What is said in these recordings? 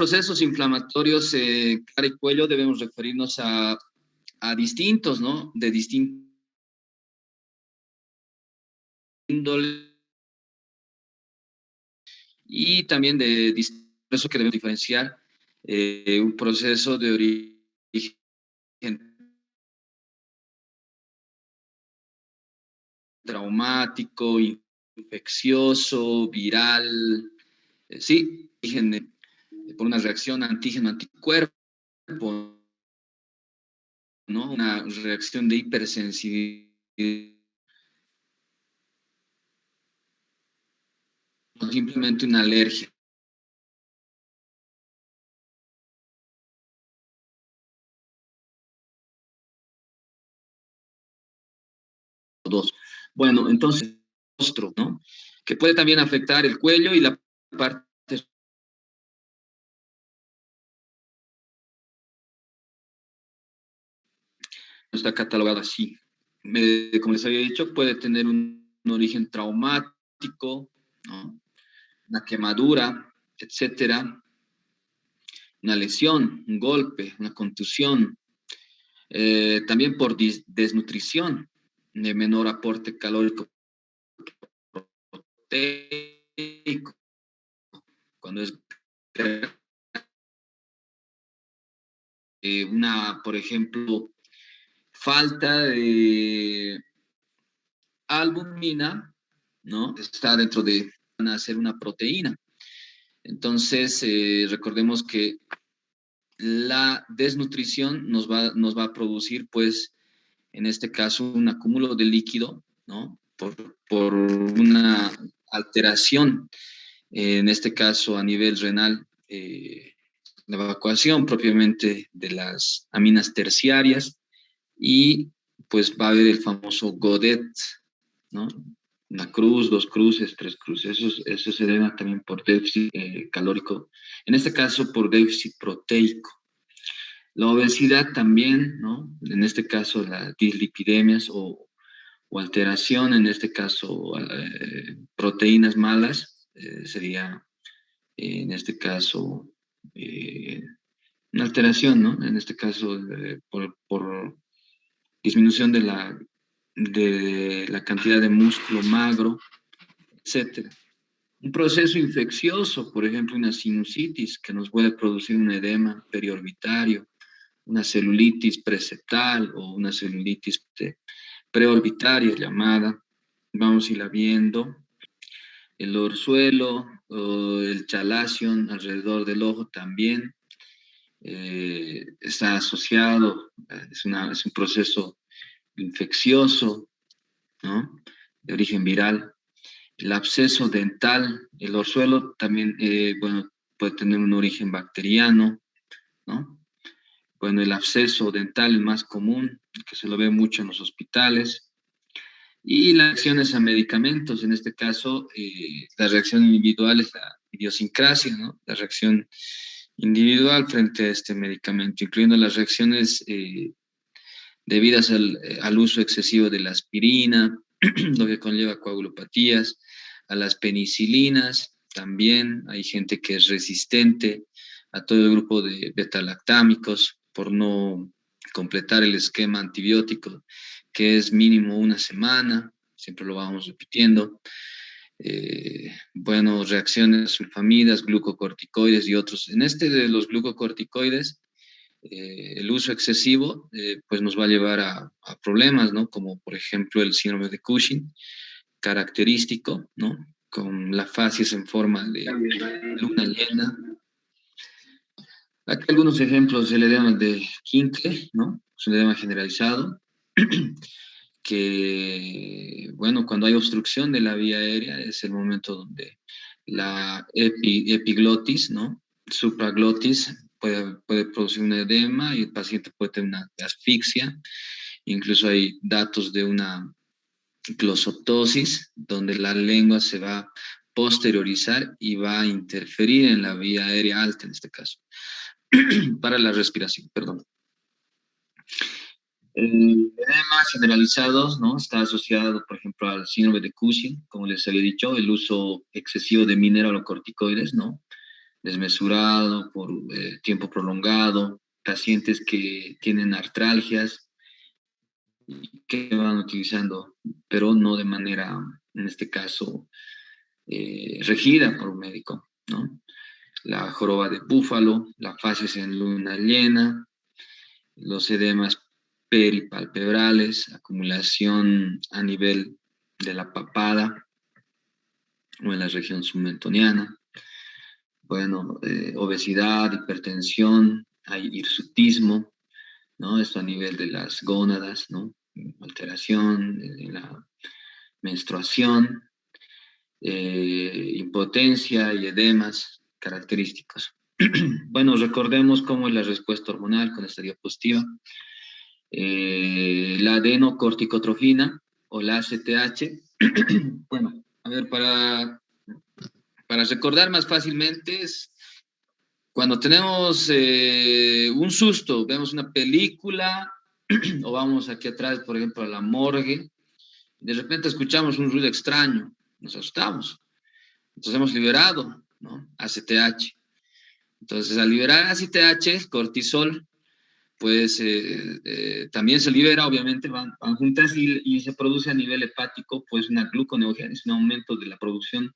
Procesos inflamatorios, cara y cuello, debemos referirnos a distintos, ¿no? De distintos índole y también de eso que debemos diferenciar un proceso de origen traumático, infeccioso, viral, sí, origen por una reacción antígeno-anticuerpo, ¿no? Una reacción de hipersensibilidad, o simplemente una alergia. Dos. Bueno, entonces, rostro, ¿no? Que puede también afectar el cuello y la parte está catalogada así. Como les había dicho, puede tener un origen traumático, ¿no? Una quemadura, etcétera, una lesión, un golpe, una contusión, también por desnutrición, de menor aporte calórico proteico, cuando es una, por ejemplo, falta de albumina, ¿no? Está dentro de hacer una proteína. Entonces, recordemos que la desnutrición nos va a producir, pues, en este caso, un acúmulo de líquido, ¿no? Por una alteración, en este caso a nivel renal, la evacuación propiamente de las aminas terciarias y pues va a haber el famoso Godet, ¿no? Una cruz, dos cruces, tres cruces. Eso se debe también por déficit calórico, en este caso por déficit proteico. La obesidad también, ¿no? En este caso las dislipidemias o alteración, en este caso proteínas malas, sería en este caso eh, una alteración, ¿no? En este caso por disminución de la cantidad de músculo magro, etcétera. Un proceso infeccioso, por ejemplo, una sinusitis que nos puede producir un edema periorbitario, una celulitis preseptal o una celulitis preorbitaria llamada, vamos a irla viendo, el orzuelo o el chalación alrededor del ojo también está asociado, es un proceso infeccioso, ¿no? De origen viral. El absceso dental, el orzuelo también, bueno, puede tener un origen bacteriano, ¿no? Bueno, el absceso dental, el más común, que se lo ve mucho en los hospitales, y las reacciones a medicamentos, en este caso, la reacción individual es la idiosincrasia, ¿no? La reacción individual frente a este medicamento, incluyendo las reacciones debidas al uso excesivo de la aspirina, lo que conlleva coagulopatías, a las penicilinas, también hay gente que es resistente a todo el grupo de betalactámicos por no completar el esquema antibiótico, que es mínimo una semana, siempre lo vamos repitiendo. Bueno, reacciones sulfamidas, glucocorticoides y otros. En este de los glucocorticoides, el uso excesivo pues nos va a llevar a problemas, ¿no? Como por ejemplo el síndrome de Cushing, característico, ¿no? Con la facies en forma de luna llena. Aquí algunos ejemplos del edema de Kinkle, ¿no? Es un edema generalizado que, bueno, cuando hay obstrucción de la vía aérea es el momento donde la epiglotis, ¿no? Supraglotis puede producir un edema y el paciente puede tener una asfixia. Incluso hay datos de una glosotosis, donde la lengua se va a posteriorizar y va a interferir en la vía aérea alta, en este caso, para la respiración, perdón. El edema generalizado, ¿no? Está asociado, por ejemplo, al síndrome de Cushing, como les había dicho, el uso excesivo de mineralocorticoides, ¿no? desmesurado, por tiempo prolongado, pacientes que tienen artralgias y que van utilizando, pero no de manera, en este caso, regida por un médico, ¿no? La joroba de búfalo, la fases en luna llena, los edemas peripalpebrales, acumulación a nivel de la papada o en la región submentoniana, bueno, obesidad, hipertensión, hay hirsutismo, ¿no? Esto a nivel de las gónadas, ¿no? Alteración en la menstruación, impotencia y edemas característicos. Bueno, recordemos cómo es la respuesta hormonal con esta diapositiva. La adenocorticotrofina o la ACTH. Bueno, a ver, para recordar más fácilmente es cuando tenemos un susto, vemos una película o vamos aquí atrás, por ejemplo, a la morgue, de repente escuchamos un ruido extraño, nos asustamos. Entonces hemos liberado, ¿no? ACTH. Entonces, al liberar ACTH, cortisol, pues también se libera, obviamente, van juntas y se produce a nivel hepático, pues una gluconeogénesis, un aumento de la producción,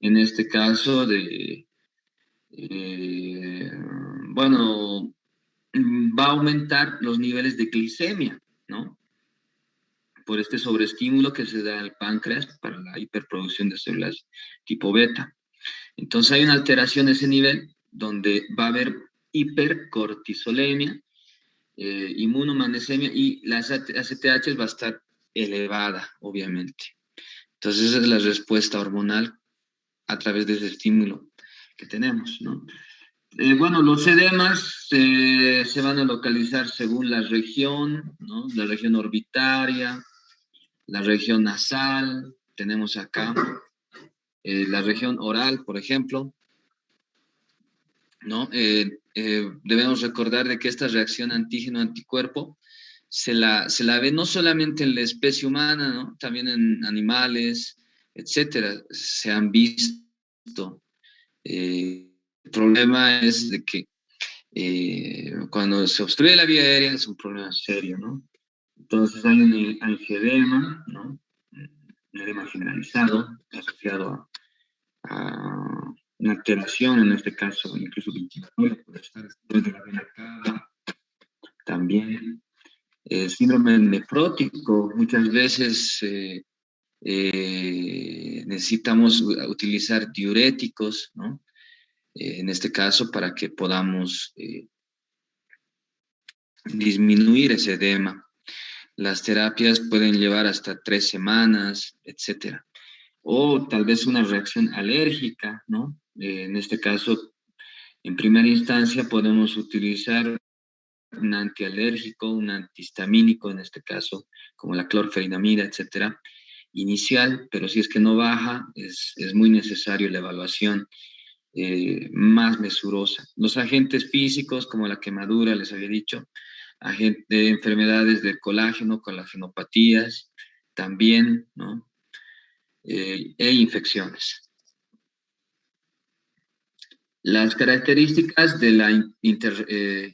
en este caso, eh, bueno, va a aumentar los niveles de glicemia, ¿no? Por este sobreestímulo que se da al páncreas para la hiperproducción de células tipo beta. Entonces hay una alteración en ese nivel donde va a haber hipercortisolemia, inmunomagnesemia y la ACTH va a estar elevada, obviamente. Entonces esa es la respuesta hormonal a través de ese estímulo que tenemos, ¿no? Bueno, los edemas se van a localizar según la región, ¿no? La región orbitaria, la región nasal, tenemos acá la región oral, por ejemplo, ¿no? Debemos recordar de que esta reacción antígeno-anticuerpo se la ve no solamente en la especie humana, ¿no? También en animales, etcétera, se han visto. El problema es de que cuando se obstruye la vía aérea es un problema serio, ¿no? Entonces hay un angedema, ¿no? Un edema generalizado asociado a una alteración, en este caso incluso ventiladora, puede estar después de la vena cava, también síndrome nefrótico, muchas veces necesitamos utilizar diuréticos, ¿no? En este caso para que podamos disminuir ese edema. Las terapias pueden llevar hasta 3 semanas, etcétera. O tal vez una reacción alérgica, ¿no? En este caso, en primera instancia podemos utilizar un antialérgico, un antihistamínico, en este caso, como la clorferinamida, etcétera, inicial, pero si es que no baja, es muy necesario la evaluación más mesurosa. Los agentes físicos, como la quemadura, les había dicho, enfermedades del colágeno, colagenopatías, también, ¿no? E infecciones. Las características de la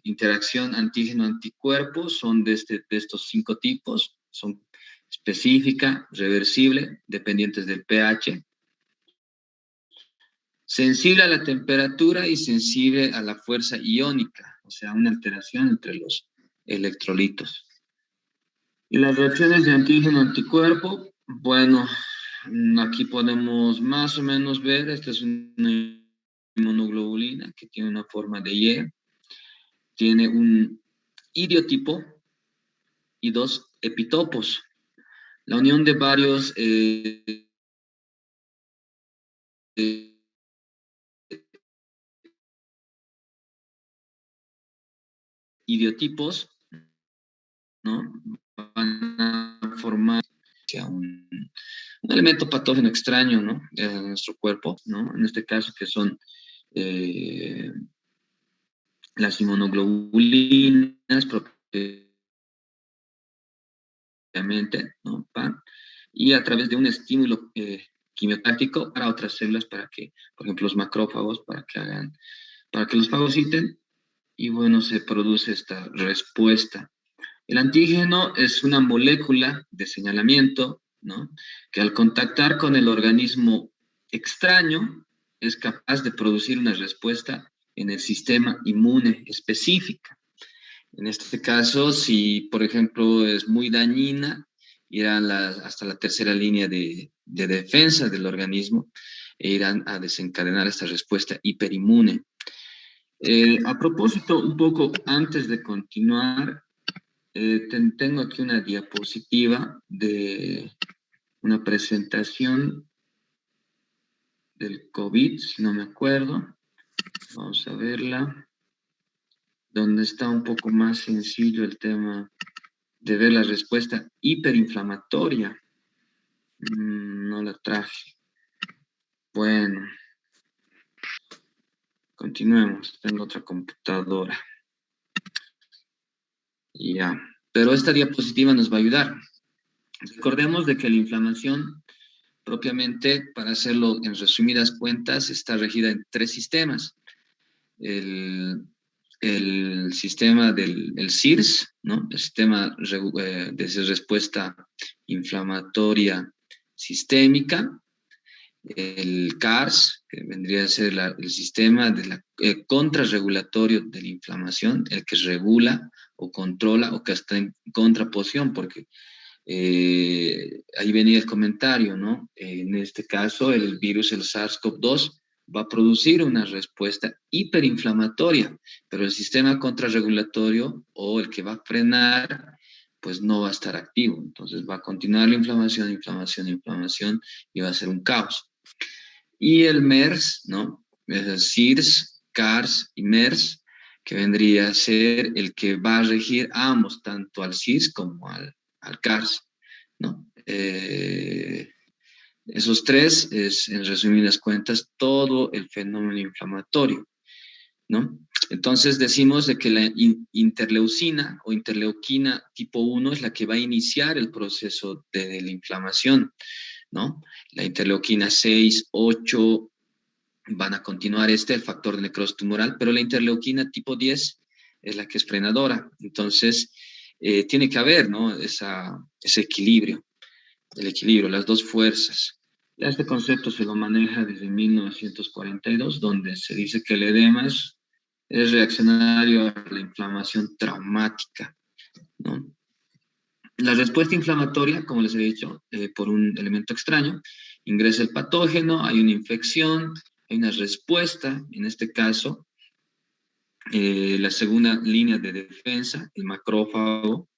interacción antígeno-anticuerpo son de estos 5 tipos. Son específica, reversible, dependientes del pH, sensible a la temperatura y sensible a la fuerza iónica, o sea, una alteración entre los electrolitos. Y las reacciones de antígeno-anticuerpo, bueno, aquí podemos más o menos ver, esta es una inmunoglobulina que tiene una forma de Y, tiene un idiotipo y 2 epitopos. La unión de varios idiotipos, ¿no? Van a formar un elemento patógeno extraño, ¿no? En nuestro cuerpo, ¿no? En este caso que son las inmunoglobulinas propiamente, ¿no? Y a través de un estímulo quimiotáctico para otras células para que, por ejemplo, los macrófagos, para que los fagociten y bueno, se produce esta respuesta. El antígeno es una molécula de señalamiento, ¿no? Que al contactar con el organismo extraño es capaz de producir una respuesta en el sistema inmune específica. En este caso, si por ejemplo es muy dañina, irán hasta la tercera línea de defensa del organismo e irán a desencadenar esta respuesta hiperinmune. A propósito, un poco antes de continuar, tengo aquí una diapositiva de una presentación del COVID, si no me acuerdo. Vamos a verla, donde está un poco más sencillo el tema de ver la respuesta hiperinflamatoria. No la traje. Bueno, continuemos. Tengo otra computadora. Ya, pero esta diapositiva nos va a ayudar. Recordemos de que la inflamación propiamente, para hacerlo en resumidas cuentas, está regida en tres sistemas. El sistema del CIRS, ¿no? El sistema de respuesta inflamatoria sistémica, el CARS, que vendría a ser el sistema contrarregulatorio de la inflamación, el que regula o controla o que está en contraposición, porque ahí venía el comentario, ¿no? En este caso, el virus, el SARS-CoV-2, va a producir una respuesta hiperinflamatoria, pero el sistema contrarregulatorio o el que va a frenar, pues no va a estar activo. Entonces va a continuar la inflamación, inflamación, inflamación y va a ser un caos. Y el MERS, ¿no? Es el SIRS, CARS y MERS, que vendría a ser el que va a regir a ambos, tanto al SIRS como al CARS, ¿no? Esos tres es, en resumidas cuentas, todo el fenómeno inflamatorio, ¿no? Entonces decimos de que la interleucina o interleuquina tipo 1 es la que va a iniciar el proceso de la inflamación, ¿no? La interleuquina 6, 8 van a continuar el factor de necrosis tumoral, pero la interleuquina tipo 10 es la que es frenadora. Entonces, tiene que haber, ¿no? Ese equilibrio, el equilibrio, las dos fuerzas. Ya este concepto se lo maneja desde 1942, donde se dice que el edema es reaccionario a la inflamación traumática, ¿no? La respuesta inflamatoria, como les he dicho, por un elemento extraño, ingresa el patógeno, hay una infección, hay una respuesta, en este caso, la segunda línea de defensa, el macrófago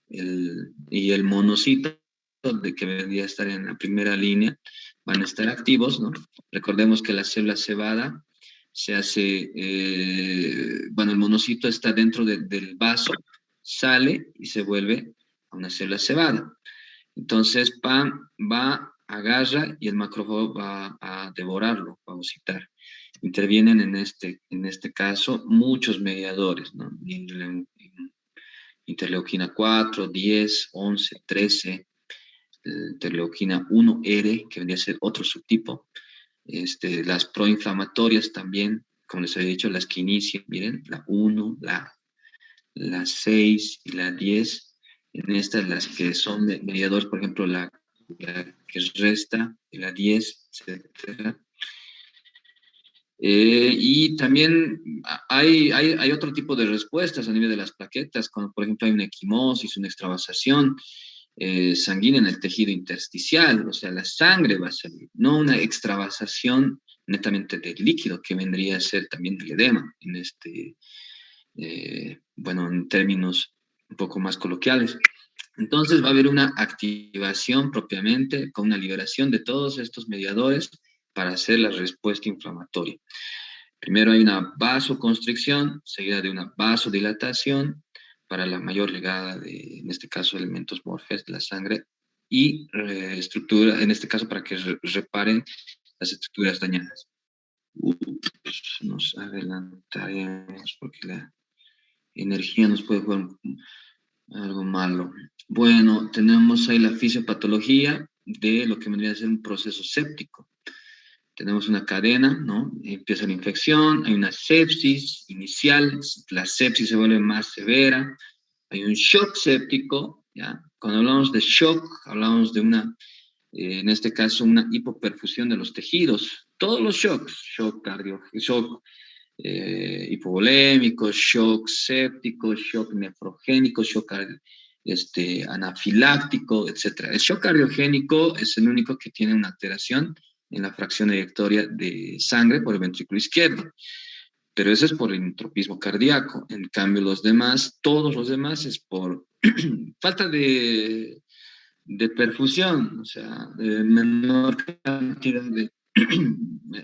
y el monocito, de que vendría a estar en la primera línea, van a estar activos, ¿no? Recordemos que la célula cebada se hace, bueno, el monocito está dentro del vaso, sale y se vuelve a una célula cebada. Entonces, va, agarra y el macrófago va a devorarlo, fagocitar. Intervienen en este caso muchos mediadores, ¿no? Interleuquina 4, 10, 11, 13, interleuquina 1R, que vendría a ser otro subtipo, las proinflamatorias también, como les había dicho, las que inician, miren, la 1, la 6 y la 10, en estas las que son mediadores, por ejemplo, la que resta, la 10, etcétera. Y también hay otro tipo de respuestas a nivel de las plaquetas, cuando por ejemplo hay una equimosis, una extravasación sanguínea en el tejido intersticial, o sea, la sangre va a salir, no una extravasación netamente del líquido, que vendría a ser también el edema, bueno, en términos un poco más coloquiales. Entonces va a haber una activación propiamente con una liberación de todos estos mediadores para hacer la respuesta inflamatoria. Primero hay una vasoconstricción, seguida de una vasodilatación para la mayor llegada de, en este caso, elementos morfes de la sangre y estructura, en este caso, para que reparen las estructuras dañadas. Nos adelantaremos porque la energía nos puede jugar algo malo. Bueno, tenemos ahí la fisiopatología, de lo que vendría a ser un proceso séptico. Tenemos una cadena, ¿no? Empieza la infección, hay una sepsis inicial, la sepsis se vuelve más severa, hay un shock séptico, ¿ya? Cuando hablamos de shock, hablamos de una, en este caso, una hipoperfusión de los tejidos. Todos los shocks, shock cardio, shock hipovolémico, shock séptico, shock nefrogénico, shock anafiláctico, etc. El shock cardiogénico es el único que tiene una alteración en la fracción eyectoria de sangre por el ventrículo izquierdo, pero eso es por el entropismo cardíaco. En cambio, los demás, todos los demás, es por falta de perfusión, o sea, de menor cantidad de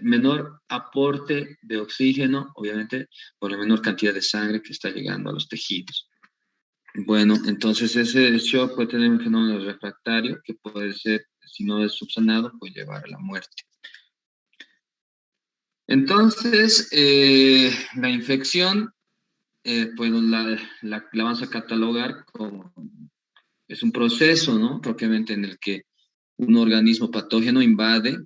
menor aporte de oxígeno, obviamente, por la menor cantidad de sangre que está llegando a los tejidos. Bueno, entonces ese shock puede tener un fenómeno refractario que puede ser, si no es subsanado, puede llevar a la muerte. Entonces, la infección, pues la vamos a catalogar como, es un proceso, ¿no? Propiamente en el que un organismo patógeno invade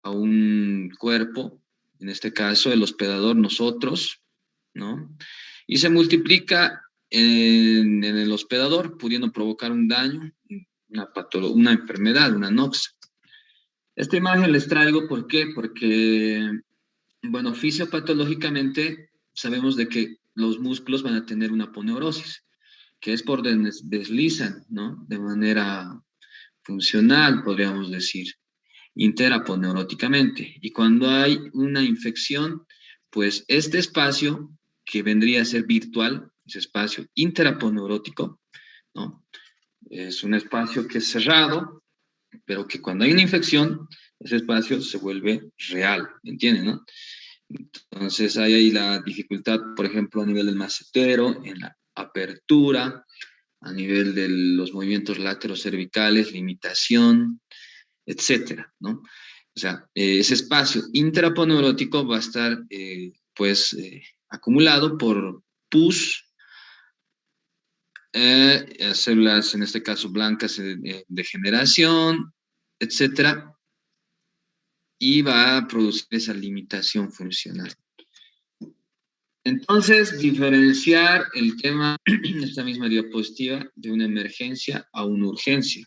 a un cuerpo, en este caso el hospedador, nosotros, ¿no? Y se multiplica en el hospedador, pudiendo provocar un daño, una enfermedad, una noxa. Esta imagen les traigo, ¿por qué? Porque, bueno, fisiopatológicamente sabemos de que los músculos van a tener una aponeurosis, que es por deslizan, ¿no? De manera funcional, podríamos decir, interaponeuróticamente. Y cuando hay una infección, pues este espacio que vendría a ser virtual, ese espacio interaponeurótico, ¿no? Es un espacio que es cerrado, pero que cuando hay una infección, ese espacio se vuelve real, ¿entienden, no? Entonces hay ahí la dificultad, por ejemplo, a nivel del macetero, en la apertura, a nivel de los movimientos laterocervicales, limitación, etcétera, ¿no? O sea, ese espacio intraponeurótico va a estar, acumulado por pus, células, en este caso blancas de generación, etcétera, y va a producir esa limitación funcional. Entonces, diferenciar el tema, esta misma diapositiva, de una emergencia a una urgencia.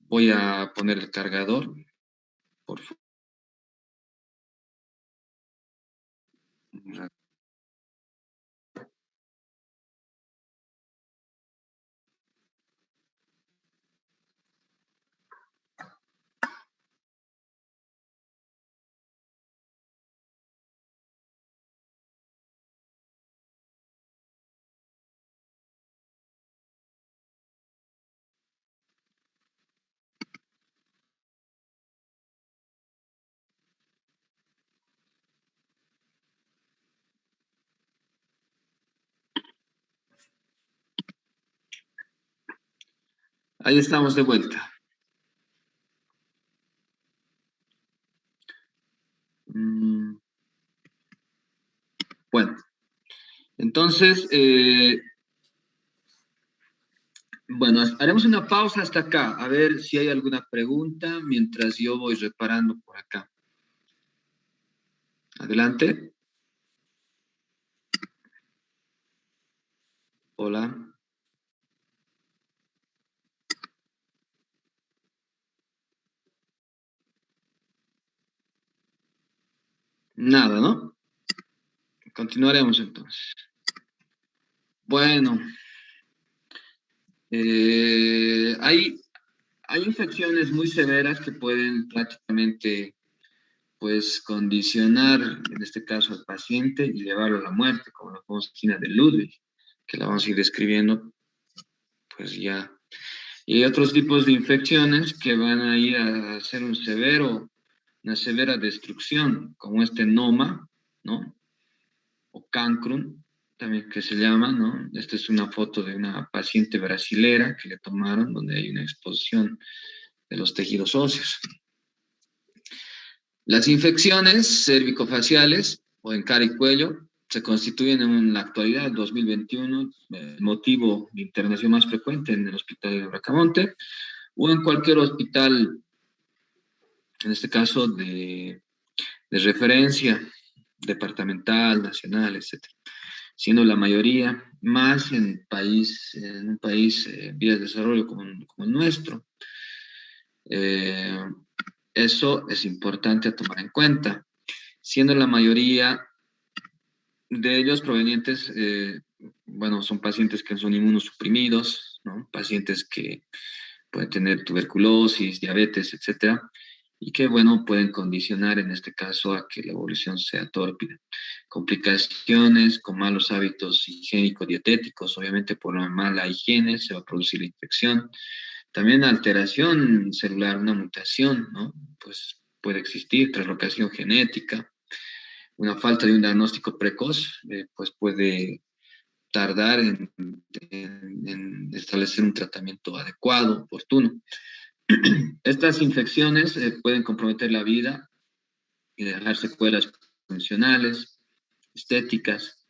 Voy a poner el cargador, por favor. Ahí estamos de vuelta. Bueno, entonces, bueno, haremos una pausa hasta acá, a ver si hay alguna pregunta mientras yo voy reparando por acá. Adelante. Hola. Nada, ¿no? Continuaremos entonces. Bueno, hay infecciones muy severas que pueden prácticamente, pues, condicionar, en este caso, al paciente y llevarlo a la muerte, como la famosa angina de Ludwig, que la vamos a ir describiendo, pues ya. Y hay otros tipos de infecciones que van a ir a hacer una severa destrucción, como este NOMA, ¿no? O cancrum, también que se llama, ¿no? Esta es una foto de una paciente brasilera que le tomaron, donde hay una exposición de los tejidos óseos. Las infecciones cervicofaciales o en cara y cuello se constituyen en la actualidad, 2021, el motivo de internación más frecuente en el hospital de Bracamonte o en cualquier hospital, en este caso de referencia departamental, nacional, etcétera, siendo la mayoría más en un país en vías de desarrollo como el nuestro. Eh, Eso es importante a tomar en cuenta, siendo la mayoría de ellos provenientes, bueno, son pacientes que son inmunosuprimidos, ¿no? Pacientes que pueden tener tuberculosis, diabetes, etcétera, y que, bueno, pueden condicionar en este caso a que la evolución sea tórpida. Complicaciones con malos hábitos higiénico-dietéticos, obviamente por la mala higiene se va a producir la infección. También alteración celular, una mutación, ¿no? Pues puede existir, traslocación genética, una falta de un diagnóstico precoz, pues puede tardar en establecer un tratamiento adecuado, oportuno. Estas infecciones pueden comprometer la vida y dejar secuelas funcionales, estéticas.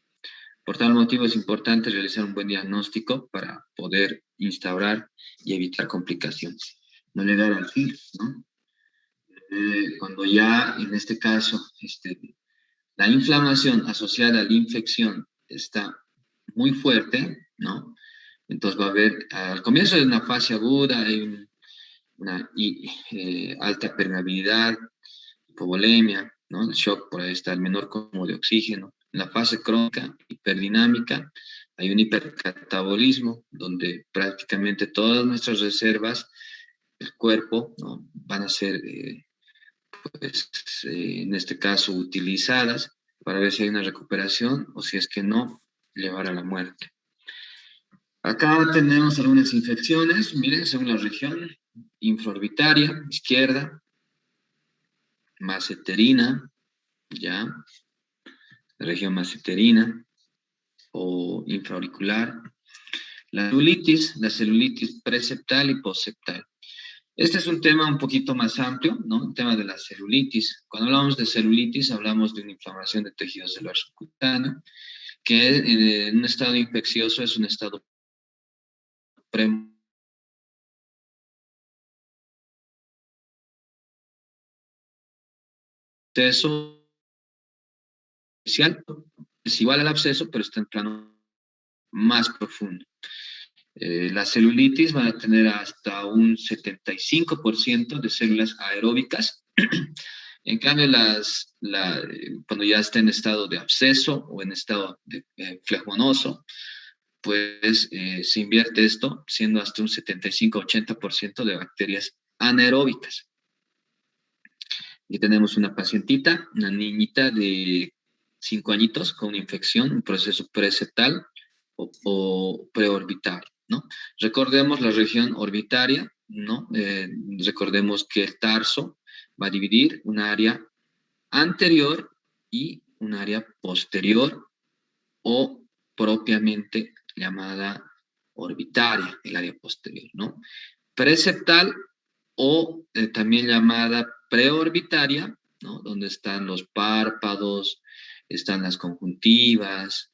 Por tal motivo es importante realizar un buen diagnóstico para poder instaurar y evitar complicaciones. No llegar al fin, ¿no? Cuando ya, en este caso, la inflamación asociada a la infección está muy fuerte, ¿no? Entonces va a haber, al comienzo de una fase aguda, hay una alta permeabilidad, hipovolemia, ¿no? El shock por ahí está el menor consumo de oxígeno. En la fase crónica, hiperdinámica, hay un hipercatabolismo, donde prácticamente todas nuestras reservas del cuerpo, ¿no? Van a ser, pues, en este caso, utilizadas para ver si hay una recuperación o si es que no, llevar a la muerte. Acá tenemos algunas infecciones, miren, según la región, infraorbitaria, izquierda, maceterina, ya, la región maceterina o infraauricular, la celulitis preceptal y postseptal. Este es un tema un poquito más amplio, ¿no? El tema de la celulitis. Cuando hablamos de celulitis, hablamos de una inflamación de tejido celular subcutáneo, que en un estado infeccioso es un estado premoteso es igual al absceso, pero está en plano más profundo. La celulitis va a tener hasta un 75% de células aeróbicas. En cambio, cuando ya está en estado de absceso o en estado de flegmonoso, pues se invierte esto, siendo hasta un 75-80% de bacterias anaeróbicas. Y tenemos una pacientita, una niñita de 5 añitos con una infección, un proceso preseptal o preorbital, ¿no? Recordemos la región orbitaria, ¿no? Recordemos que el tarso va a dividir un área anterior y un área posterior o propiamente llamada orbitaria, el área posterior, ¿no? Preceptal o también llamada preorbitaria, ¿no? Donde están los párpados, están las conjuntivas,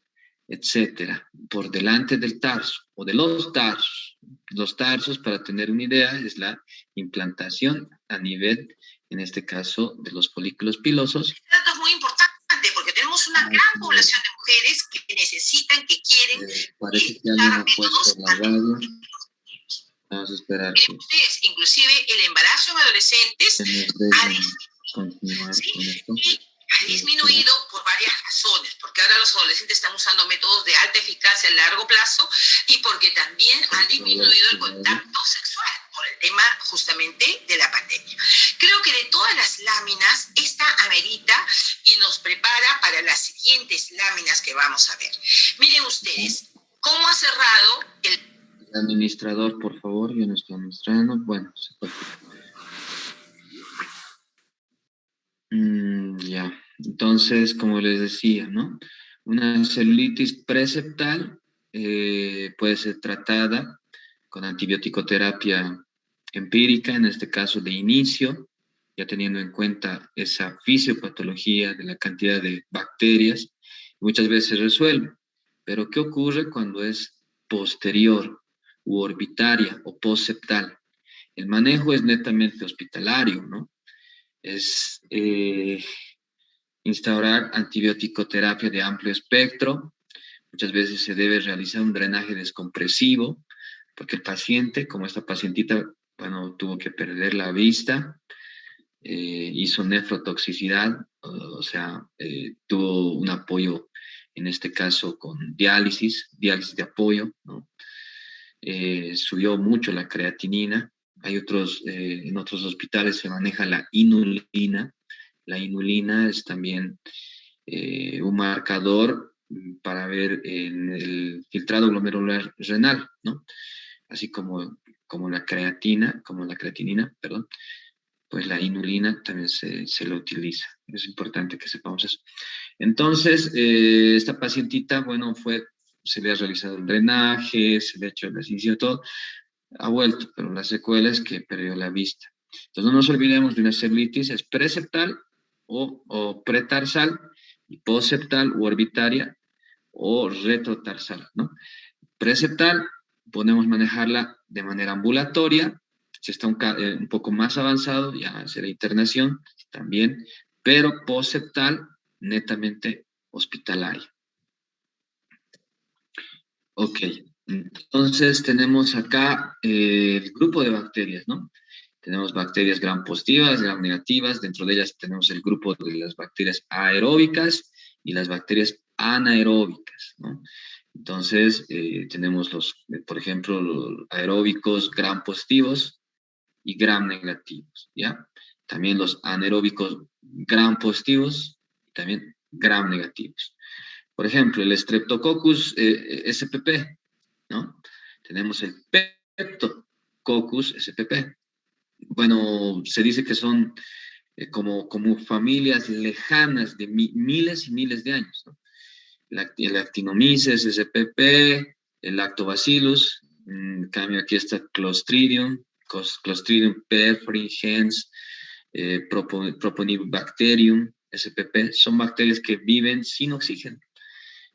etcétera, por delante del tarso o de los tarsos. Los tarsos, para tener una idea, es la implantación a nivel, en este caso, de los folículos pilosos. Este dato es muy importante porque tenemos una gran población de mujeres que necesitan, que quieren. Parece que alguien ha puesto la radio. Vamos a esperar que inclusive el embarazo en adolescentes continuar ¿sí? con esto. Ha disminuido por varias razones, porque ahora los adolescentes están usando métodos de alta eficacia a largo plazo y porque también han disminuido el contacto sexual por el tema justamente de la pandemia. Creo que de todas las láminas, esta amerita y nos prepara para las siguientes láminas que vamos a ver. Miren ustedes, cómo ha cerrado el administrador, por favor, yo no estoy administrando. Bueno, se puede. Ya, entonces, como les decía, ¿no? Una celulitis preceptal puede ser tratada con antibiótico-terapia empírica, en este caso de inicio, ya teniendo en cuenta esa fisiopatología de la cantidad de bacterias muchas veces se resuelve. Pero ¿qué ocurre cuando es posterior u orbitaria o postseptal? El manejo es netamente hospitalario, ¿no? Es instaurar antibiótico-terapia de amplio espectro. Muchas veces se debe realizar un drenaje descompresivo, porque el paciente, como esta pacientita, bueno, tuvo que perder la vista, hizo nefrotoxicidad, o sea, tuvo un apoyo, en este caso con diálisis de apoyo, ¿no? Subió mucho la creatinina. Hay otros, en otros hospitales se maneja la inulina. La inulina es también un marcador para ver en el filtrado glomerular renal, ¿no? Así como la creatinina, perdón, pues la inulina también se lo utiliza. Es importante que sepamos eso. Entonces, esta pacientita, bueno, se le ha realizado el drenaje, se le ha hecho el ejercicio, todo, ha vuelto, pero la secuela es que perdió la vista. Entonces, no nos olvidemos de una celulitis, es preseptal o pretarsal, y postseptal u orbitaria o retrotarsal, ¿no? Preseptal, podemos manejarla de manera ambulatoria. Si está un poco más avanzado, ya será internación también, pero postseptal, netamente hospitalaria. Ok, entonces tenemos acá el grupo de bacterias, ¿no? Tenemos bacterias gram positivas, gram negativas. Dentro de ellas tenemos el grupo de las bacterias aeróbicas y las bacterias anaeróbicas, ¿no? Entonces, tenemos por ejemplo, los aeróbicos gram positivos y gram negativos, ¿ya? También los anaeróbicos gram positivos y también gram negativos. Por ejemplo, el Streptococcus spp, ¿no? Tenemos el Peptococcus spp. Bueno, se dice que son como familias lejanas de miles y miles de años, ¿no? El Actinomyces spp, el Lactobacillus, en cambio aquí está Clostridium perfringens, Proponibacterium spp, son bacterias que viven sin oxígeno.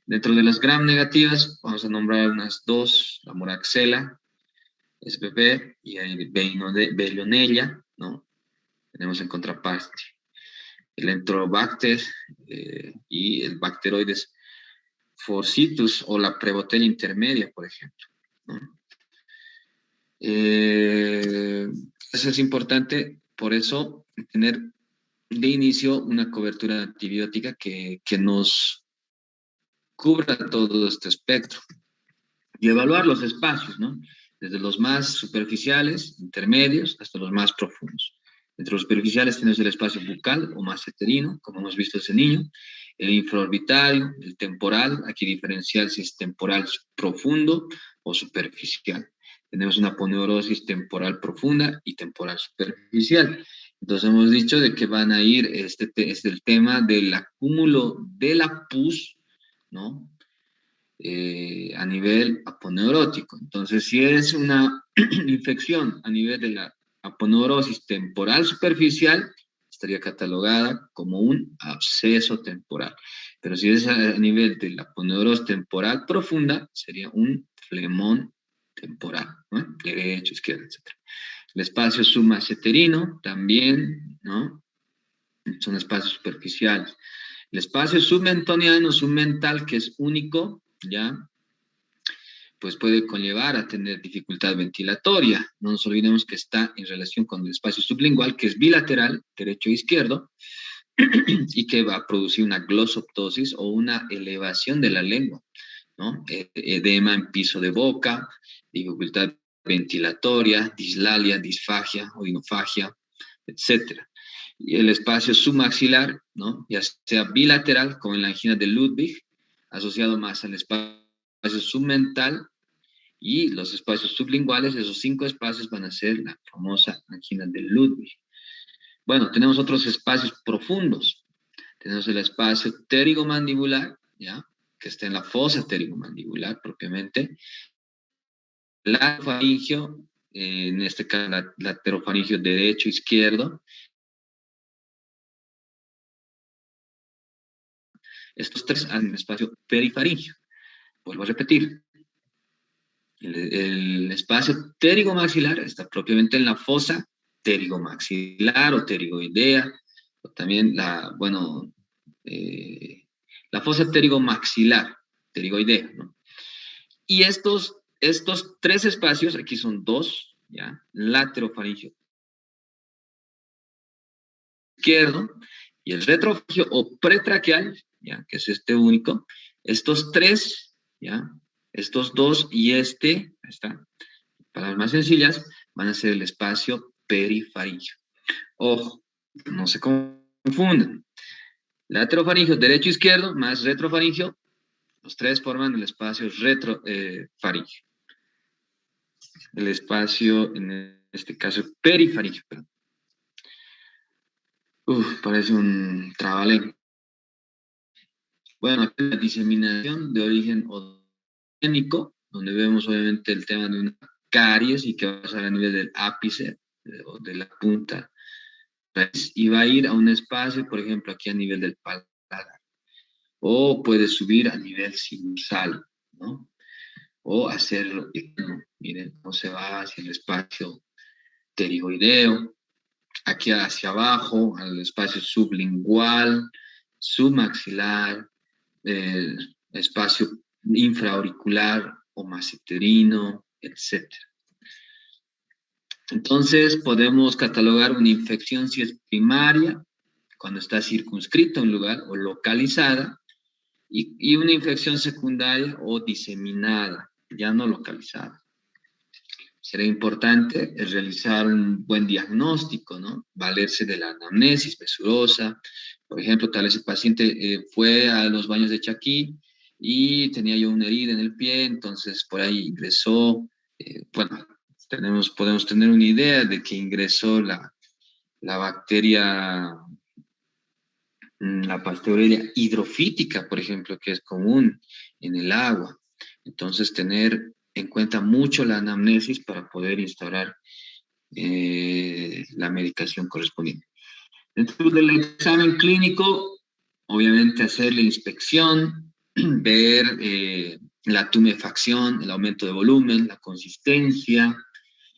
Dentro de las gram negativas, vamos a nombrar unas dos, la Moraxella spp y el Veillonella, ¿no? Tenemos en contraparte el Enterobacter y el Bacteroides forcitus o la Prebotella intermedia, por ejemplo, ¿no? Eso es importante, por eso, tener de inicio una cobertura antibiótica que nos cubra todo este espectro y evaluar los espacios, ¿no? Desde los más superficiales, intermedios, hasta los más profundos. Entre los superficiales tenemos el espacio bucal o maseterino, como hemos visto ese niño, el infraorbitario, el temporal, aquí diferenciar si es temporal profundo o superficial. Tenemos una aponeurosis temporal profunda y temporal superficial. Entonces hemos dicho de que van a ir, este es el tema del acúmulo de la pus, ¿no? A nivel aponeurótico. Entonces, si es una infección a nivel de la aponeurosis temporal superficial, estaría catalogada como un absceso temporal. Pero si es a nivel de la aponeurosis temporal profunda, sería un flemón temporal, ¿no? Derecho, izquierda, etc. El espacio submaseterino también, ¿no? Son espacios superficiales. El espacio submentoniano, submental, que es único, ¿ya? Pues puede conllevar a tener dificultad ventilatoria. No nos olvidemos que está en relación con el espacio sublingual, que es bilateral, derecho e izquierdo, y que va a producir una glosoptosis o una elevación de la lengua, ¿no? Edema en piso de boca, dificultad ventilatoria, dislalia, disfagia, odinofagia, etc. Y el espacio submaxilar, ¿no? Ya sea bilateral, como en la angina de Ludwig, asociado más al espacio submental, y los espacios sublinguales, esos 5 espacios van a ser la famosa angina de Ludwig. Bueno, tenemos otros espacios profundos. Tenemos el espacio pterigomandibular, ¿ya? Que está en la fosa pterigomandibular propiamente. Laterofaringio, en este caso laterofaringio derecho, izquierdo. Estos tres hacen el espacio perifaringio. Vuelvo a repetir. El espacio pterigomaxilar está propiamente en la fosa pterigomaxilar o pterigoidea, o también la fosa pterigomaxilar, pterigoidea, ¿no? Y estos tres espacios, aquí son dos, ¿ya? Laterofaringio izquierdo y el retrofaringio o pretraqueal, ¿ya? Que es este único. Estos tres, ¿ya? Estos dos y ahí está. Para las más sencillas, van a ser el espacio perifaringio. Ojo, no se confundan. Laterofaringio derecho izquierdo más retrofaringio, los tres forman el espacio retrofaringio. El espacio, en este caso, perifaringio. Parece un trabalengua. Bueno, aquí la diseminación de origen odogénico, donde vemos obviamente el tema de una caries y que va a pasar a nivel del ápice o de la punta y va a ir a un espacio, por ejemplo, aquí a nivel del paladar, o puede subir a nivel sinusal, ¿no? O hacerlo, miren cómo se va hacia el espacio pterigoideo, aquí hacia abajo, al espacio sublingual, submaxilar, espacio infraauricular o masseterino, etc. Entonces, podemos catalogar una infección si es primaria, cuando está circunscrita a un lugar o localizada, y una infección secundaria o diseminada, ya no localizada. Será importante realizar un buen diagnóstico, ¿no? Valerse de la anamnesis presurosa. Por ejemplo, tal vez el paciente fue a los baños de Chaquí y tenía yo una herida en el pie, entonces por ahí ingresó. Bueno, podemos tener una idea de que ingresó la bacteria, la Pasteurella hidrofítica, por ejemplo, que es común en el agua. Entonces, tener en cuenta mucho la anamnesis para poder instaurar la medicación correspondiente. Dentro del examen clínico, obviamente hacer la inspección, ver la tumefacción, el aumento de volumen, la consistencia.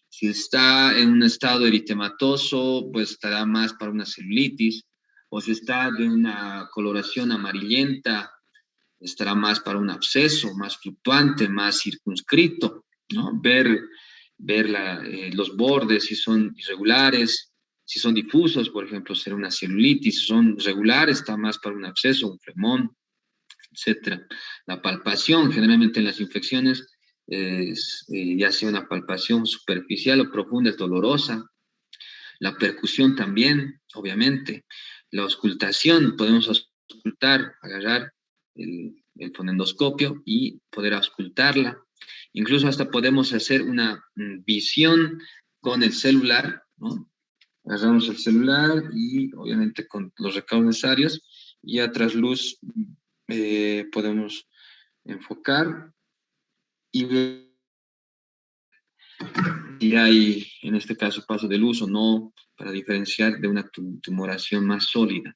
Si está en un estado eritematoso, pues estará más para una celulitis, o si está de una coloración amarillenta, estará más para un absceso, más fluctuante, más circunscrito, ¿no? Ver los bordes, si son irregulares, si son difusos, por ejemplo, será una celulitis, si son regulares, está más para un absceso, un flemón, etc. La palpación, generalmente en las infecciones, ya sea una palpación superficial o profunda, es dolorosa. La percusión también, obviamente. La auscultación, podemos auscultar, agarrar el fonendoscopio y poder auscultarla. Incluso hasta podemos hacer una visión con el celular, ¿no? Agarramos el celular y obviamente con los recaudos necesarios y a trasluz podemos enfocar y ver si hay, en este caso, paso de luz o no, para diferenciar de una tumoración más sólida.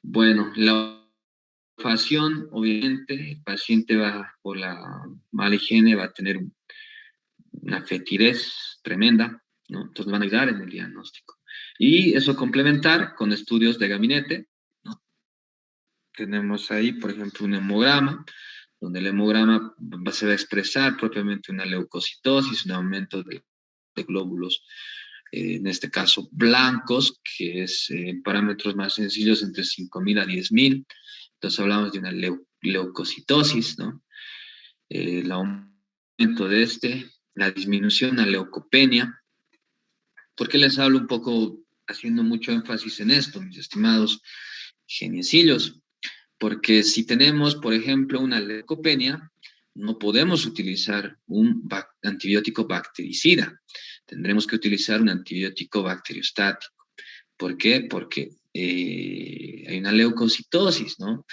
Bueno, la observación, obviamente, el paciente va por la mala higiene, va a tener una fetidez tremenda, ¿no? Entonces van a ayudar en el diagnóstico. Y eso complementar con estudios de gabinete, ¿no? Tenemos ahí, por ejemplo, un hemograma, donde el hemograma se va a expresar propiamente una leucocitosis, un aumento de glóbulos, en este caso blancos, que es parámetros más sencillos entre 5.000 a 10.000. Entonces hablamos de una leucocitosis, ¿no? El aumento de la disminución a leucopenia. ¿Por qué les hablo un poco haciendo mucho énfasis en esto, mis estimados geniecillos? Porque si tenemos, por ejemplo, una leucopenia, no podemos utilizar un antibiótico bactericida. Tendremos que utilizar un antibiótico bacteriostático. ¿Por qué? Porque hay una leucocitosis, ¿no?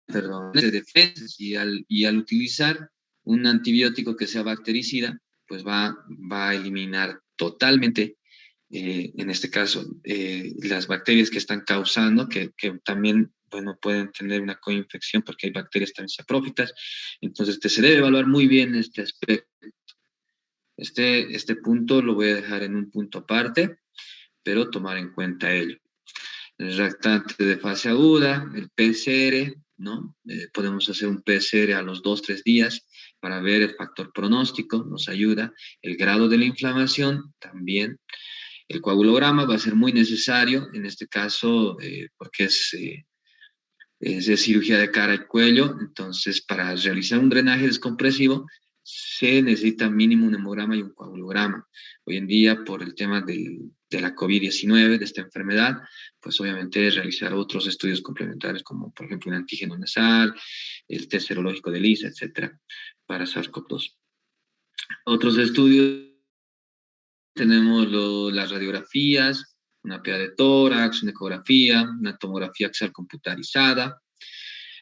Perdón, de defensas y al utilizar un antibiótico que sea bactericida, pues va a eliminar totalmente en este caso, las bacterias que están causando, que también, bueno, pueden tener una coinfección porque hay bacterias también saprófitas. Entonces, se debe evaluar muy bien este aspecto. Este punto lo voy a dejar en un punto aparte, pero tomar en cuenta ello. El reactante de fase aguda, el PCR, ¿no? Podemos hacer un PCR a los 2, 3 días para ver el factor pronóstico, nos ayuda. El grado de la inflamación también. El coagulograma va a ser muy necesario en este caso porque es de cirugía de cara y cuello, entonces para realizar un drenaje descompresivo se necesita mínimo un hemograma y un coagulograma. Hoy en día, por el tema de la COVID-19, de esta enfermedad, pues obviamente realizar otros estudios complementarios, como por ejemplo un antígeno nasal, el test serológico de ELISA, etcétera, para SARS-CoV-2. Otros estudios, tenemos las radiografías, una PA de tórax, una ecografía, una tomografía axial computarizada,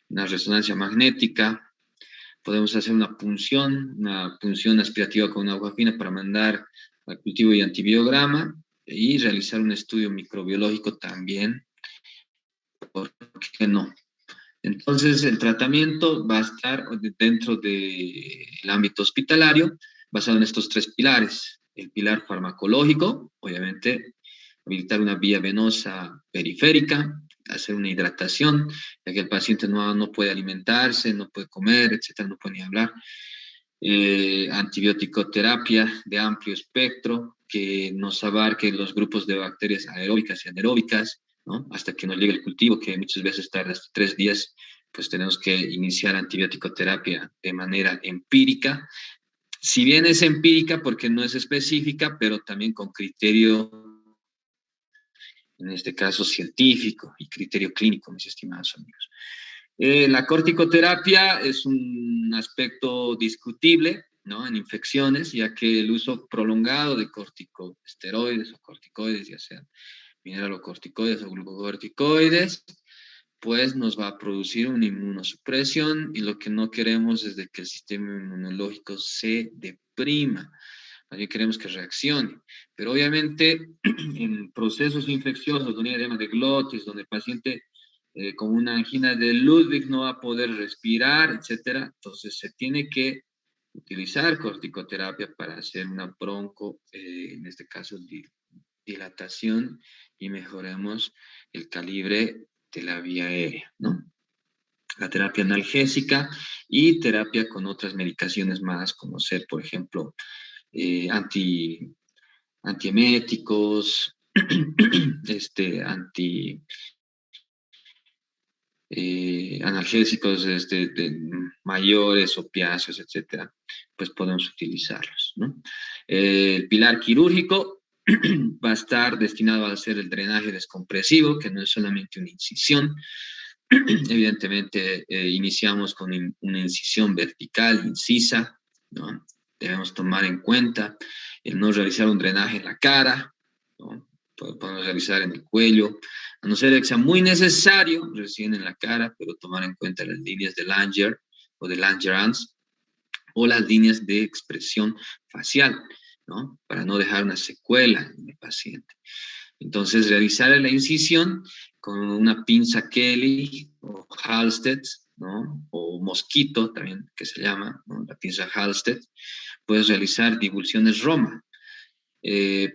una resonancia magnética. Podemos hacer una punción aspirativa con una aguja fina para mandar al cultivo y antibiograma y realizar un estudio microbiológico también, ¿por qué no? Entonces, el tratamiento va a estar dentro del ámbito hospitalario, basado en estos 3 pilares. El pilar farmacológico, obviamente, habilitar una vía venosa periférica, hacer una hidratación, ya que el paciente no puede alimentarse, no puede comer, etcétera, no puede ni hablar. Antibiótico-terapia de amplio espectro, que nos abarque los grupos de bacterias aeróbicas y anaeróbicas, ¿no? Hasta que nos llegue el cultivo, que muchas veces tarda hasta 3 días, pues tenemos que iniciar antibiótico-terapia de manera empírica. Si bien es empírica porque no es específica, pero también con criterio, en este caso científico, y criterio clínico, mis estimados amigos. La corticoterapia es un aspecto discutible, ¿no? En infecciones, ya que el uso prolongado de corticosteroides o corticoides, ya sean mineralocorticoides o glucocorticoides, pues nos va a producir una inmunosupresión y lo que no queremos es de que el sistema inmunológico se deprima. También queremos que reaccione. Pero obviamente en procesos infecciosos, donde hay edema de glotis, donde el paciente con una angina de Ludwig no va a poder respirar, etcétera, entonces se tiene que utilizar corticoterapia para hacer una bronco, en este caso dilatación, y mejoremos el calibre de la vía aérea, ¿no? La terapia analgésica y terapia con otras medicaciones más, como ser, por ejemplo, antieméticos, analgésicos mayores, opiáceos, etcétera, pues podemos utilizarlos, ¿no? El pilar quirúrgico va a estar destinado a hacer el drenaje descompresivo, que no es solamente una incisión. Evidentemente, iniciamos con una incisión vertical, incisa, ¿no? Debemos tomar en cuenta el no realizar un drenaje en la cara, ¿no? Podemos realizar en el cuello, a no ser que sea muy necesario, recién en la cara, pero tomar en cuenta las líneas de Langer o de Langerhans o las líneas de expresión facial, ¿no? Para no dejar una secuela en el paciente. Entonces, realizar la incisión con una pinza Kelly o Halsted, ¿no? O mosquito también, que se llama, ¿no? La pinza Halsted. Puedes realizar divulsiones Roma.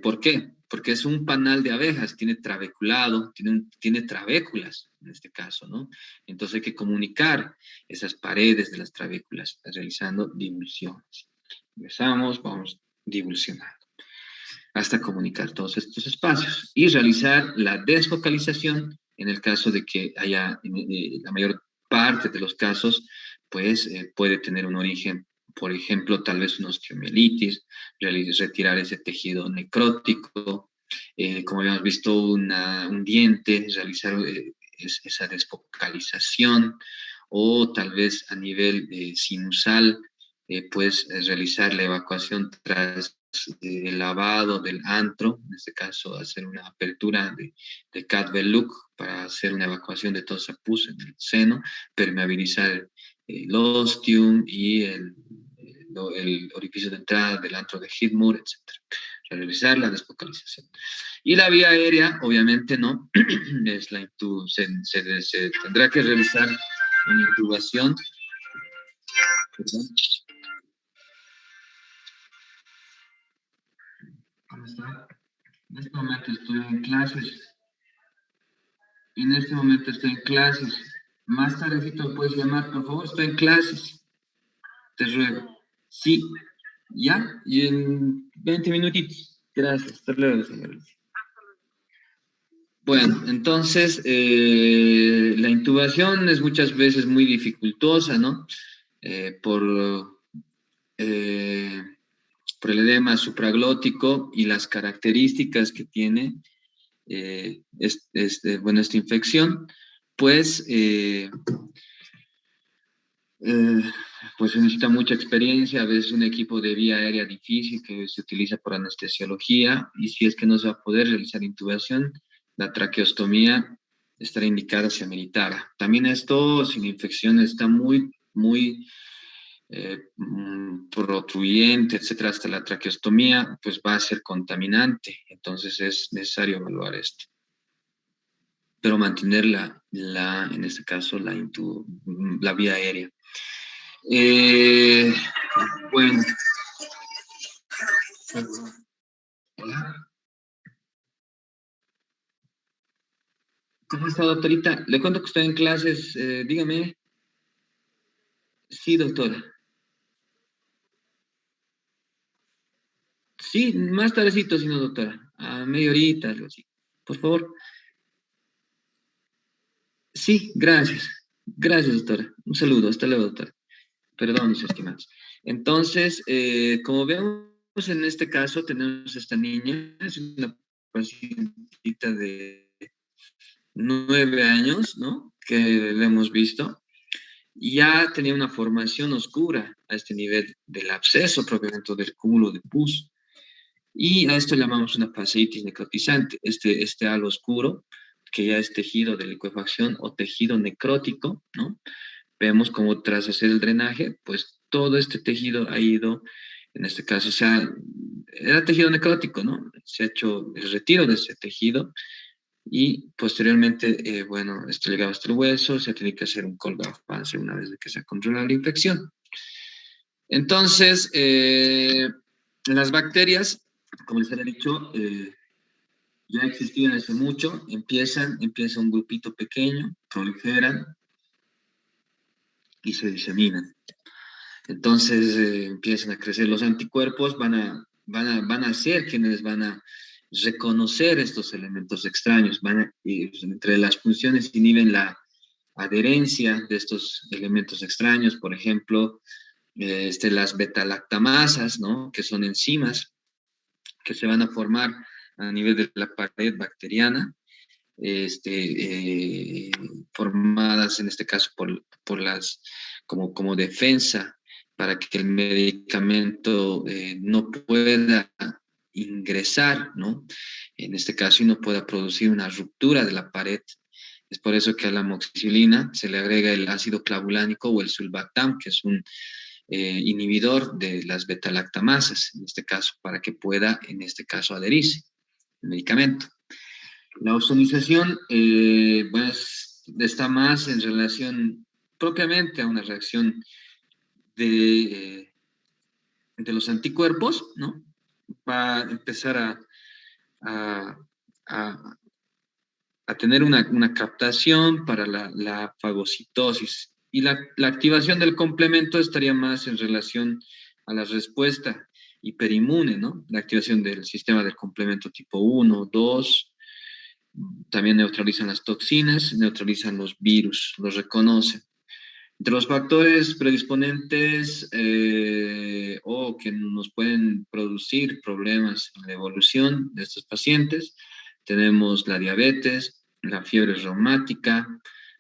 ¿Por qué? Porque es un panal de abejas, tiene trabeculado, tiene trabéculas en este caso, ¿no? Entonces hay que comunicar esas paredes de las trabéculas realizando divulsiones. Empezamos, vamos divulsionando hasta comunicar todos estos espacios y realizar la desfocalización en el caso de que haya, la mayor parte de los casos, pues puede tener un origen, por ejemplo, tal vez una osteomielitis, retirar ese tejido necrótico, como habíamos visto un diente, realizar esa desfocalización, o tal vez a nivel sinusal, pues realizar la evacuación tras el lavado del antro, en este caso hacer una apertura de Cadvel-Luc para hacer una evacuación de toda esa pus en el seno, permeabilizar el ostium y el orificio de entrada del antro de Hidmore, etc. realizar la desfocalización. Y la vía aérea, obviamente, ¿no? Se tendrá que realizar una intubación. Perdón. ¿Cómo está? En este momento estoy en clases. En este momento estoy en clases. Más tardecito puedes llamar, por favor, estoy en clases. Te ruego. Sí, ya, y en 20 minutitos. Gracias, hasta luego, señores. Bueno, entonces, la intubación es muchas veces muy dificultosa, ¿no? Por eh, por el edema supraglótico y las características que tiene bueno, esta infección, pues, eh, pues se necesita mucha experiencia, a veces un equipo de vía aérea difícil que se utiliza por anestesiología, y si es que no se va a poder realizar intubación, la traqueostomía estará indicada si ameritara. También esto, sin infección, está muy protruyente, etcétera, hasta la traqueostomía, pues va a ser contaminante. Entonces es necesario evaluar esto. Pero mantener en este caso, la vía aérea. Bueno. Hola. ¿Cómo está, doctorita? Le cuento que estoy en clases, dígame. Sí, doctora. Sí, más tardecito, si no, doctora. A media horita, algo así. Por favor. Sí, gracias. Gracias, doctora. Un saludo. Hasta luego, doctora. Perdón, mis estimados. Entonces, como vemos en este caso, tenemos esta niña, es una pacientita de 9 años, ¿no? Que le hemos visto. Y ya tenía una formación oscura a este nivel del absceso propiamente del cúmulo de pus. Y a esto llamamos una fasciitis necrotizante, este halo oscuro, que ya es tejido de licuefacción o tejido necrótico, ¿no? Vemos como tras hacer el drenaje, pues todo este tejido ha ido, en este caso, era tejido necrótico, ¿no? Se ha hecho el retiro de ese tejido y posteriormente, bueno, esto llegaba hasta el hueso, se tiene que hacer un colgafase una vez de que se ha controlado la infección. Entonces, las bacterias, como les había dicho, ya existían hace mucho, empieza un grupito pequeño, proliferan y se diseminan. Entonces empiezan a crecer los anticuerpos, van a ser quienes van a reconocer estos elementos extraños, entre las funciones inhiben la adherencia de estos elementos extraños, por ejemplo, las beta-lactamasas, ¿no? Que son enzimas que se van a formar a nivel de la pared bacteriana, formadas en este caso como defensa para que el medicamento no pueda ingresar, ¿no? En este caso, y no pueda producir una ruptura de la pared. Es por eso que a la amoxicilina se le agrega el ácido clavulánico o el sulbactam, que es un inhibidor de las beta-lactamasas, en este caso, para que pueda, en este caso, adherirse el medicamento. La ozonización, pues, está más en relación propiamente a una reacción de los anticuerpos, ¿no? Va a empezar a, a, a tener una captación para la fagocitosis. Y la activación del complemento estaría más en relación a la respuesta hiperinmune, ¿no? La activación del sistema del complemento tipo 1, 2, también neutralizan las toxinas, neutralizan los virus, los reconocen. Entre los factores predisponentes o que nos pueden producir problemas en la evolución de estos pacientes, tenemos la diabetes, la fiebre reumática,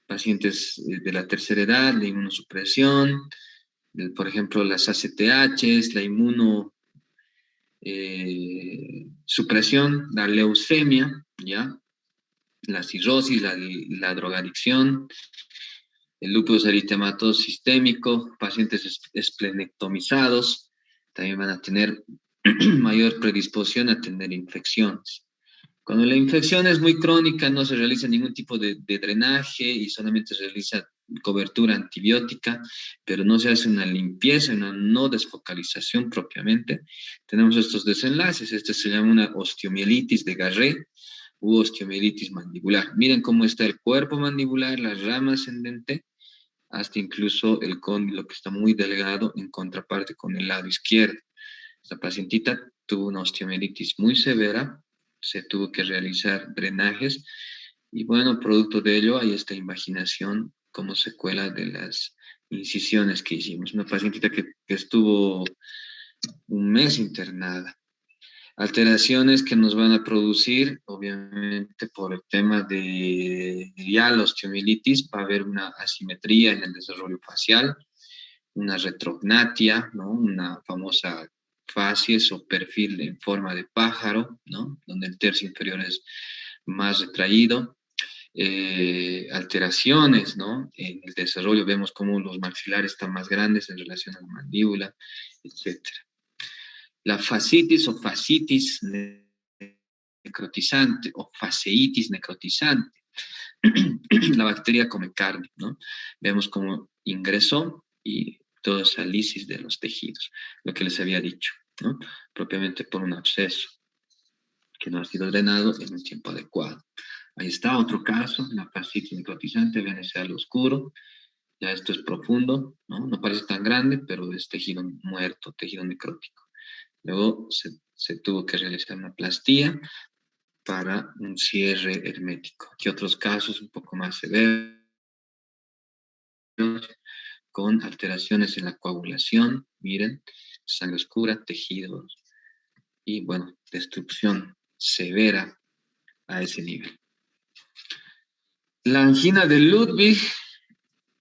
pacientes de la tercera edad, la inmunosupresión, por ejemplo, las ACTH, la inmunosupresión, la leucemia, ¿ya? La cirrosis, la drogadicción, el lupus eritematoso sistémico, pacientes esplenectomizados, también van a tener mayor predisposición a tener infecciones. Cuando la infección es muy crónica, no se realiza ningún tipo de drenaje y solamente se realiza cobertura antibiótica, pero no se hace una limpieza, una no desfocalización propiamente. Tenemos estos desenlaces. Este se llama una osteomielitis de Garré u osteomielitis mandibular. Miren cómo está el cuerpo mandibular, la rama ascendente, hasta incluso el cóndilo que está muy delgado en contraparte con el lado izquierdo. Esta pacientita tuvo una osteomielitis muy severa, se tuvo que realizar drenajes y bueno, producto de ello hay esta invaginación como secuela de las incisiones que hicimos. Una pacientita que estuvo un mes internada. Alteraciones que nos van a producir, obviamente, por el tema de ya la osteomielitis, va a haber una asimetría en el desarrollo facial, una retrognatia, ¿no? Una famosa facies o perfil en forma de pájaro, ¿no? Donde el tercio inferior es más retraído. Alteraciones, ¿no? En el desarrollo vemos cómo los maxilares están más grandes en relación a la mandíbula, etcétera. La fascitis o fascitis necrotizante o fasciitis necrotizante. La bacteria come carne, ¿no? Vemos cómo ingresó y toda esa lisis de los tejidos, lo que les había dicho, ¿no? Propiamente por un absceso que no ha sido drenado en un tiempo adecuado. Ahí está otro caso, la fascitis necrotizante, ven ese al oscuro, ya esto es profundo, ¿no? No parece tan grande, pero es tejido muerto, tejido necrótico. Luego se tuvo que realizar una plastía para un cierre hermético. Aquí otros casos un poco más severos, con alteraciones en la coagulación, miren, sangre oscura, tejidos y, bueno, destrucción severa a ese nivel. La angina de Ludwig,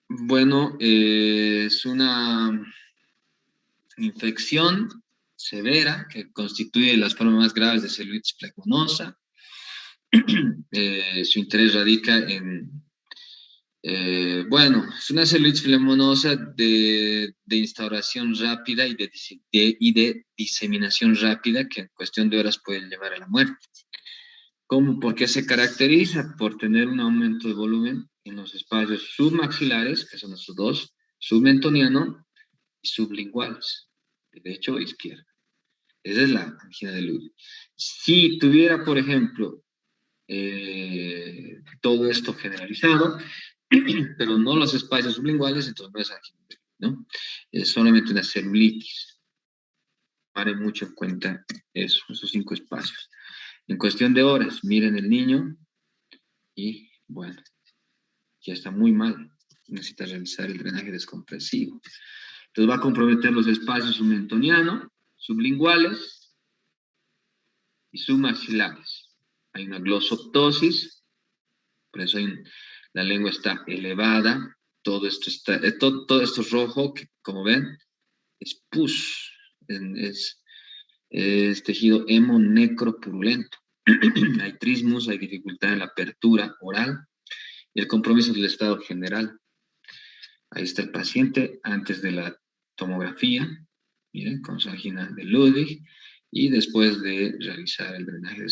bueno, es una infección severa que constituye las formas más graves de celulitis pleconosa. Su interés radica en, bueno, es una celulitis flemonosa de instauración rápida y de diseminación rápida que en cuestión de horas puede llevar a la muerte. ¿Cómo? Porque se caracteriza por tener un aumento de volumen en los espacios submaxilares, que son estos dos, submentoniano y sublinguales, derecho e izquierdo. Esa es la angina de Ludwig. Si tuviera, por ejemplo, todo esto generalizado, pero no los espacios sublinguales, entonces no es angina, ¿no? Es solamente una celulitis. Pare mucho en cuenta eso, esos 5 espacios. En cuestión de horas, miren el niño y, bueno, ya está muy mal. Necesita realizar el drenaje descompresivo. Entonces va a comprometer los espacios submentoniano, sublinguales y submaxilares. Hay una glosoptosis, por eso la lengua está elevada, todo esto es rojo, que como ven, es pus, es tejido hemonecropurulento. Hay trismus, hay dificultad en la apertura oral y el compromiso del estado general. Ahí está el paciente antes de la tomografía, miren, con su angina de Ludwig, y después de realizar el drenaje,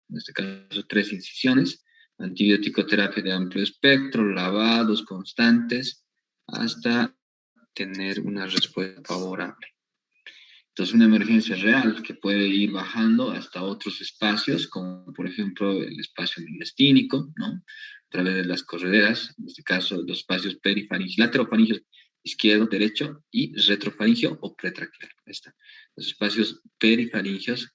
en este caso 3 incisiones, antibiótico terapia de amplio espectro, lavados constantes, hasta tener una respuesta favorable. Entonces, una emergencia real que puede ir bajando hasta otros espacios, como por ejemplo el espacio intestínico, ¿no? A través de las correderas, en este caso los espacios perifaringios, laterofaringio izquierdo, derecho y retrofaringio o pretraqueal. Ahí está. Los espacios perifaringios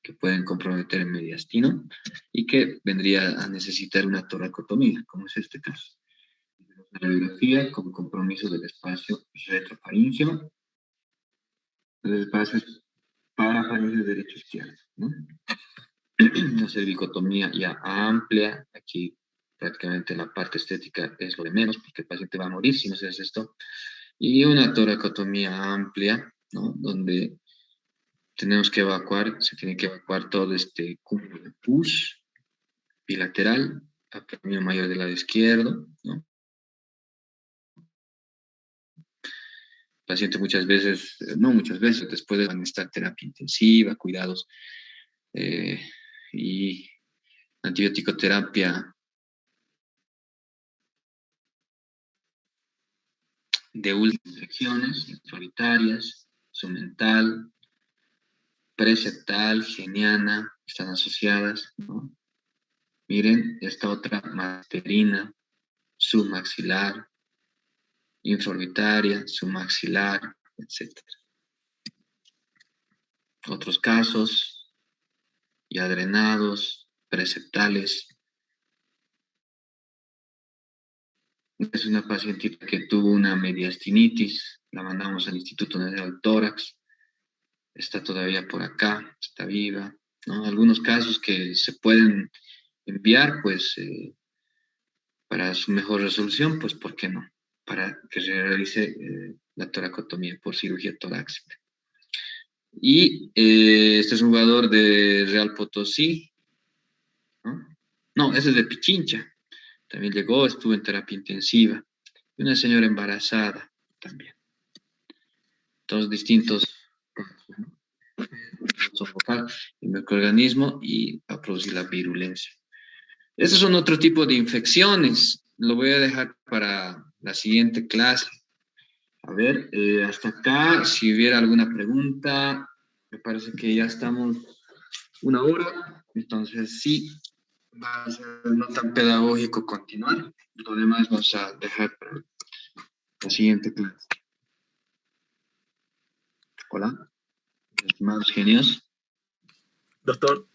que pueden comprometer el mediastino y que vendría a necesitar una toracotomía, como es este caso. Una radiografía con compromiso del espacio retrofaringio, los espacios parafaringio derecho-izquierdo, ¿no? Una cervicotomía ya amplia, aquí prácticamente la parte estética es lo de menos, porque el paciente va a morir si no se hace esto, y una toracotomía amplia, ¿no? Donde tenemos que evacuar, se tiene que evacuar todo este cúmulo de pus bilateral, apremio mayor del lado izquierdo, ¿no? paciente muchas veces, no muchas veces, después van a estar terapia intensiva, cuidados y antibiótico-terapia de últimas infecciones intraoritarias, sumental, preseptal, geniana, están asociadas, ¿no? Miren, esta otra masterina, submaxilar, infraorbitaria, submaxilar, etc. Otros casos, ya drenados, preseptales. Es una pacientita que tuvo una mediastinitis, la mandamos al Instituto Nacional Tórax, está todavía por acá, está viva, ¿no? Algunos casos que se pueden enviar, pues, para su mejor resolución, pues, ¿por qué no? Para que se realice la toracotomía por cirugía torácica. Y este es un jugador de Real Potosí, ¿no? No, ese es de Pichincha. También llegó, estuvo en terapia intensiva. Y una señora embarazada también. Todos distintos, ¿no? Sofocar el microorganismo y a producir la virulencia. Esos son otro tipo de infecciones. Lo voy a dejar para la siguiente clase. A ver, hasta acá, si hubiera alguna pregunta, me parece que ya estamos 1 hora, entonces sí, va a ser no tan pedagógico continuar. Lo demás vamos a dejar para la siguiente clase. Hola, estimados genios. Doctor.